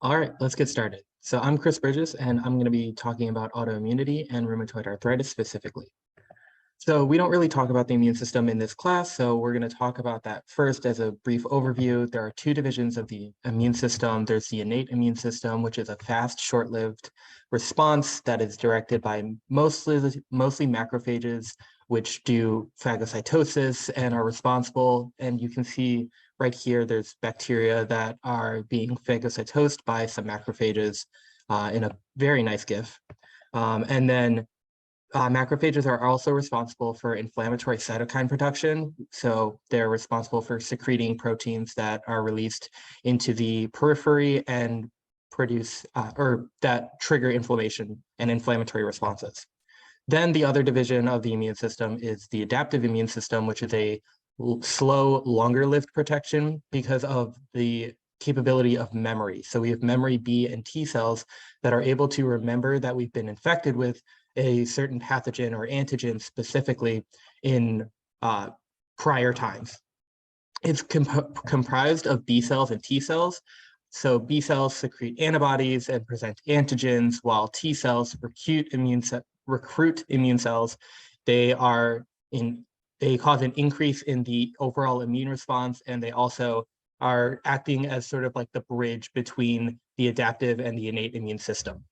All right, let's get started. So I'm Chris Bridges, and I'm going to be talking about autoimmunity and rheumatoid arthritis specifically. So we don't really talk about the immune system in this class, so we're going to talk about that first as a brief overview. There are two divisions of the immune system. There's the innate immune system, which is a fast, short-lived response that is directed by mostly macrophages, which do phagocytosis and are responsible. And you can see right here, there's bacteria that are being phagocytosed by some macrophages in a very nice GIF. And then macrophages are also responsible for inflammatory cytokine production. So they're responsible for secreting proteins that are released into the periphery and produce or that trigger inflammation and inflammatory responses. Then the other division of the immune system is the adaptive immune system, which is a slow, longer-lived protection because of the capability of memory. So we have memory B and T cells that are able to remember that we've been infected with a certain pathogen or antigen specifically in prior times. It's comprised of B cells and T cells. So B cells secrete antibodies and present antigens, while T cells recruit immune cells. They cause an increase in the overall immune response, and they also are acting as sort of like the bridge between the adaptive and the innate immune system.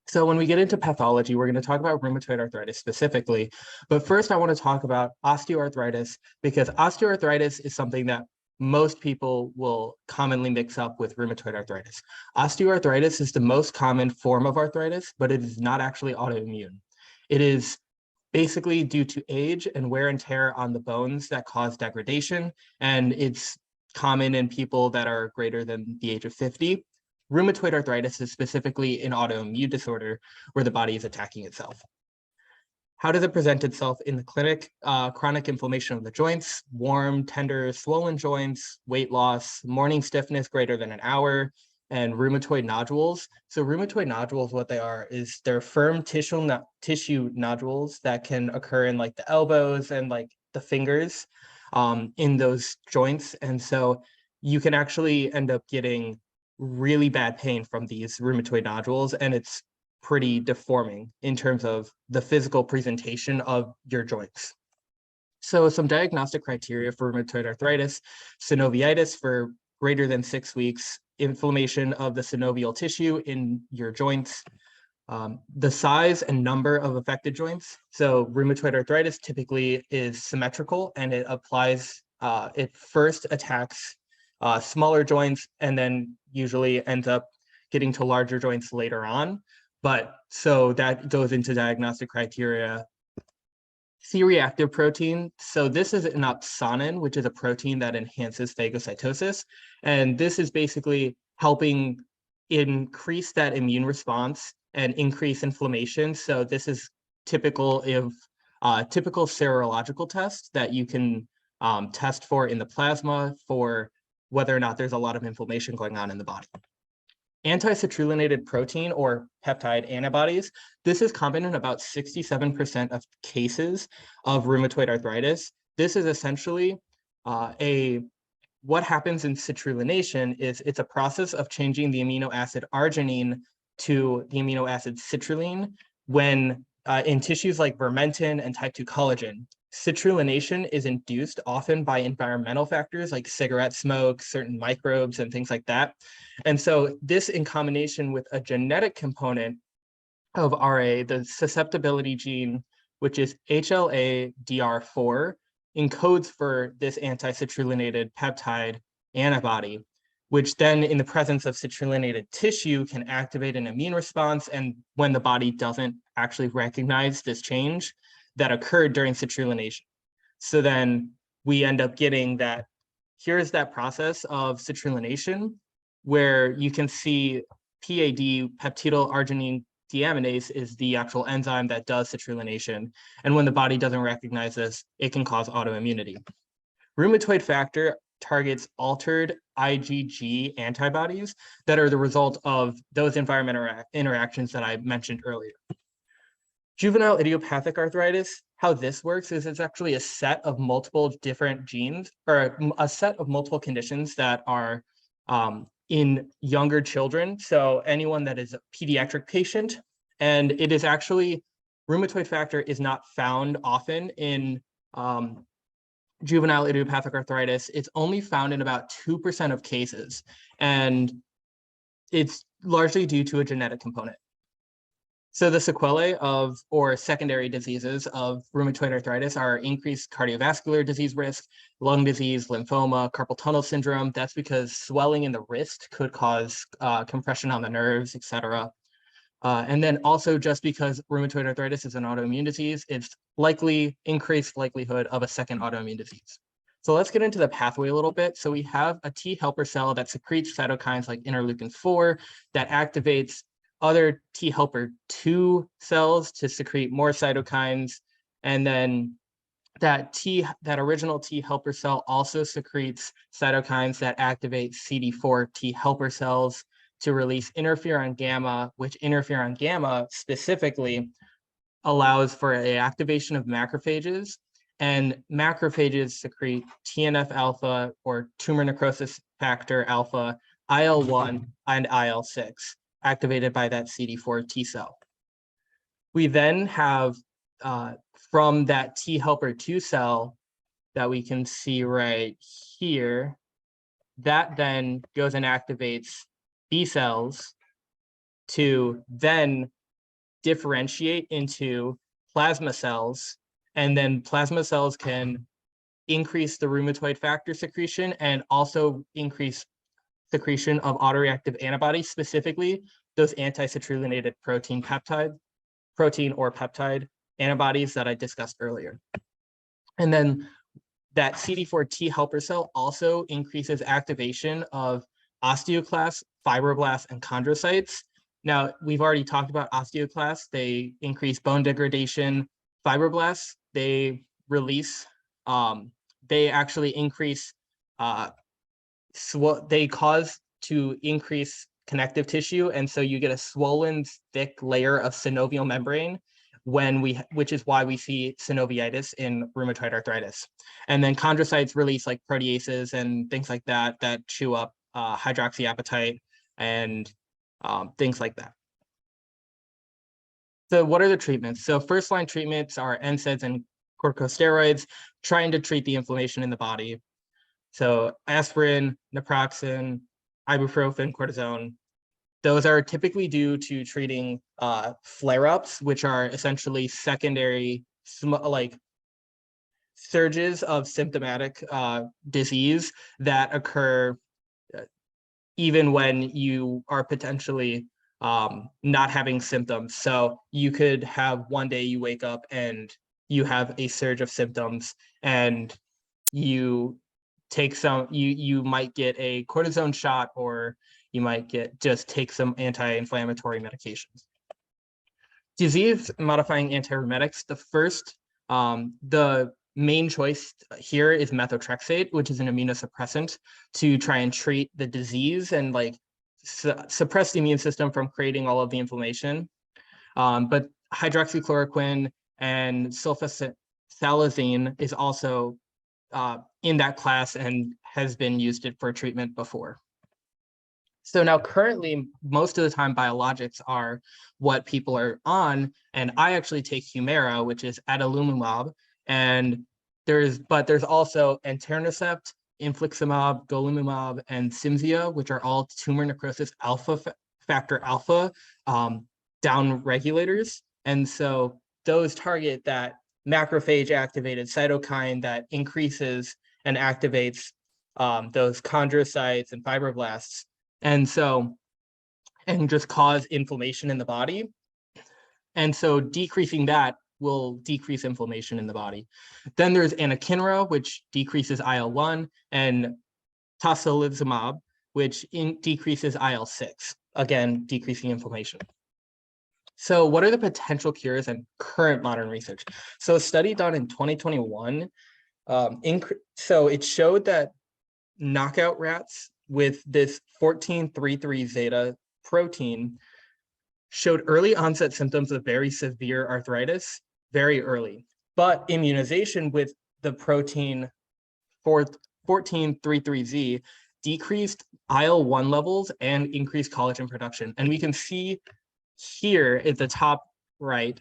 So when we get into pathology, we're going to talk about rheumatoid arthritis specifically. But first, I want to talk about osteoarthritis, because osteoarthritis is something that most people will commonly mix up with rheumatoid arthritis. Osteoarthritis is the most common form of arthritis, but it is not actually autoimmune. It is basically due to age and wear and tear on the bones that cause degradation, and it's common in people that are greater than the age of 50. Rheumatoid arthritis is specifically an autoimmune disorder where the body is attacking itself. How does it present itself in the clinic? Chronic inflammation of the joints, warm, tender, swollen joints, weight loss, morning stiffness greater than an hour, and rheumatoid nodules. So rheumatoid nodules, what they are is they're firm tissue nodules that can occur in like the elbows and like the fingers in those joints. And so you can actually end up getting really bad pain from these rheumatoid nodules, and it's pretty deforming in terms of the physical presentation of your joints. So some diagnostic criteria for rheumatoid arthritis: synoviitis for greater than 6 weeks, inflammation of the synovial tissue in your joints, the size and number of affected joints. So rheumatoid arthritis typically is symmetrical, and it first attacks smaller joints and then usually ends up getting to larger joints later on. But so that goes into diagnostic criteria. C-reactive protein. So this is an opsonin, which is a protein that enhances phagocytosis. And this is basically helping increase that immune response and increase inflammation. So this is typical serological test that you can test for in the plasma for whether or not there's a lot of inflammation going on in the body. Anti-citrullonated protein or peptide antibodies. This is common in about 67% of cases of rheumatoid arthritis. This is essentially what happens in citrullination is it's a process of changing the amino acid arginine to the amino acid citrulline when in tissues like vermentin and type 2 collagen. Citrullination is induced often by environmental factors like cigarette smoke, certain microbes, and things like that. And so this, in combination with a genetic component of RA, the susceptibility gene, which is HLA-DR4, encodes for this anti-citrullonated peptide antibody, which then in the presence of citrullonated tissue can activate an immune response. And when the body doesn't actually recognize this change that occurred during citrullination. So then we end up getting that, here's that process of citrullination where you can see PAD, peptidyl arginine deaminase, is the actual enzyme that does citrullination. And when the body doesn't recognize this, it can cause autoimmunity. Rheumatoid factor targets altered IgG antibodies that are the result of those environmental interactions that I mentioned earlier. Juvenile idiopathic arthritis, how this works is it's actually a set of multiple different genes, or a set of multiple conditions that are in younger children, so anyone that is a pediatric patient. And it is actually, rheumatoid factor is not found often in juvenile idiopathic arthritis. It's only found in about 2% of cases, and it's largely due to a genetic component. So the sequelae of, or secondary diseases of rheumatoid arthritis are increased cardiovascular disease risk, lung disease, lymphoma, carpal tunnel syndrome. That's because swelling in the wrist could cause compression on the nerves, etc. And then also, just because rheumatoid arthritis is an autoimmune disease, it's likely increased likelihood of a second autoimmune disease. So let's get into the pathway a little bit. So we have a T helper cell that secretes cytokines like interleukin-4 that activates other T helper 2 cells to secrete more cytokines. And then that original T helper cell also secretes cytokines that activate CD4 T helper cells to release interferon gamma, which interferon gamma specifically allows for a activation of macrophages, and macrophages secrete TNF alpha, or tumor necrosis factor alpha, IL-1, and IL-6, activated by that CD4 T cell. We then have, from that T helper 2 cell that we can see right here, that then goes and activates B cells to then differentiate into plasma cells, and then plasma cells can increase the rheumatoid factor secretion and also increase secretion of autoreactive antibodies, specifically those anti-citrullonated protein or peptide antibodies that I discussed earlier. And then that CD4 T helper cell also increases activation of osteoclasts, fibroblasts, and chondrocytes. Now, we've already talked about osteoclasts. They increase bone degradation. Fibroblasts, they release, they actually increase, they cause to increase connective tissue. And so you get a swollen, thick layer of synovial membrane which is why we see synoviitis in rheumatoid arthritis. And then chondrocytes release like proteases and things like that chew up hydroxyapatite and things like that. So what are the treatments? So first line treatments are NSAIDs and corticosteroids, trying to treat the inflammation in the body. So aspirin, naproxen, ibuprofen, cortisone. Those are typically due to treating flare-ups, which are essentially secondary, like surges of symptomatic disease that occur even when you are potentially not having symptoms. So you could have one day you wake up and you have a surge of symptoms, and you take you might get a cortisone shot, or you might just take some anti-inflammatory medications. Disease-modifying antiemetics, the main choice here is methotrexate, which is an immunosuppressant to try and treat the disease and like suppress the immune system from creating all of the inflammation. But hydroxychloroquine and sulfasalazine is also in that class and has been used for treatment before. So now currently, most of the time, biologics are what people are on, and I actually take Humira, which is adalimumab, and there's also etanercept, infliximab, golimumab, and Cimzia, which are all tumor necrosis factor alpha down regulators, and so those target that macrophage activated cytokine that increases and activates those chondrocytes and fibroblasts. And just cause inflammation in the body. And so decreasing that will decrease inflammation in the body. Then there's anakinra, which decreases IL-1, and tocilizumab, which decreases IL-6, again, decreasing inflammation. So what are the potential cures in current modern research? So a study done in 2021, so it showed that knockout rats with this 14-3-3 zeta protein showed early onset symptoms of very severe arthritis very early, but immunization with the protein 14-3-3Z decreased IL-1 levels and increased collagen production. And we can see here at the top right,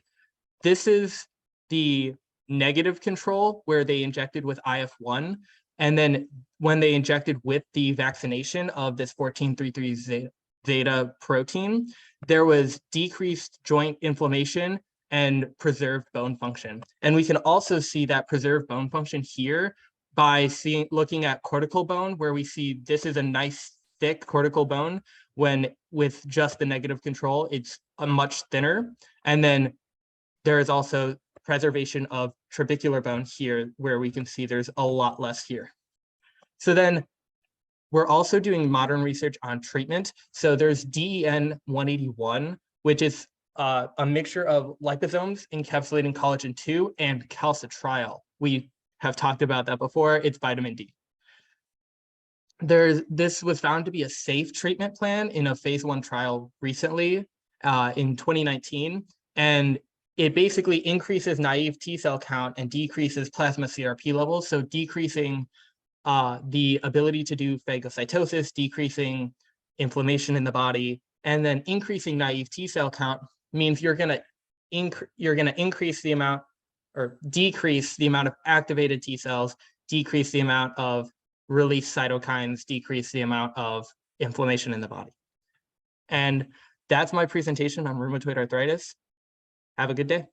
this is the negative control where they injected with IF1. And then when they injected with the vaccination of this 1433 zeta protein, there was decreased joint inflammation and preserved bone function. And we can also see that preserved bone function here by looking at cortical bone, where we see this is a nice thick cortical bone, when with just the negative control, it's a much thinner. And then there is also preservation of trabecular bone here, where we can see there's a lot less here. So then we're also doing modern research on treatment. So there's DEN 181, which is a mixture of liposomes encapsulating collagen 2 and calcitriol. We have talked about that before. It's vitamin D. This was found to be a safe treatment plan in a phase 1 trial recently in 2019. And it basically increases naive T cell count and decreases plasma CRP levels. So decreasing the ability to do phagocytosis, decreasing inflammation in the body, and then increasing naive T cell count means you're going to increase the amount or decrease the amount of activated T cells, decrease the amount of released cytokines, decrease the amount of inflammation in the body. And that's my presentation on rheumatoid arthritis. Have a good day.